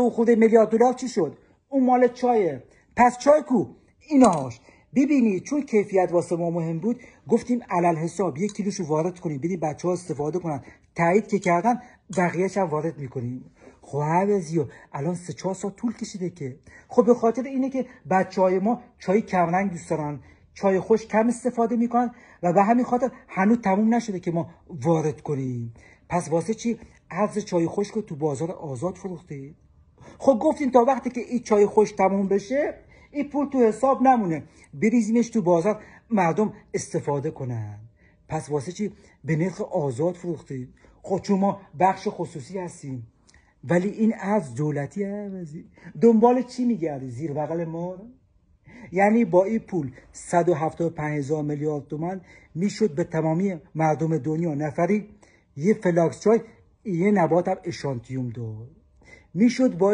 خود میلیارد دلار چی شد؟ اون مال چایه. پس چای کو؟ ایناش. ببینید چون کیفیت واسه ما مهم بود گفتیم علل حساب 1 کیلوشو وارد کنیم بدیم بچه‌ها استفاده کنن. تایید که کردن بقیه‌اش هم وارد میکنیم. خب عوضیو الان 3-4 ساعت طول کشیده که. خب به خاطر اینه که بچه‌های ما چای کم رنگ دوست دارن، چای خوش کم استفاده میکنن و به همین خاطر هنوز تموم نشده که ما وارد کنیم. پس واسه چی عرض چای خشک رو تو بازار آزاد فروختید؟ خب گفتیم تا وقتی که این چای خوش تموم بشه این پول تو حساب نمونه، بریزیمش تو بازار مردم استفاده کنن. پس واسه چی به نرخ آزاد فروختید؟ خب چون ما بخش خصوصی هستیم. ولی این ارز دولتی عوضی دنبال چی میگردی؟ زیر بغل ما؟ یعنی با این پول 175,000 میلیارد تومان میشد به تمامی مردم دنیا نفری یه فلاکس چای، یه نبات هم اشانتیوم داد. میشد با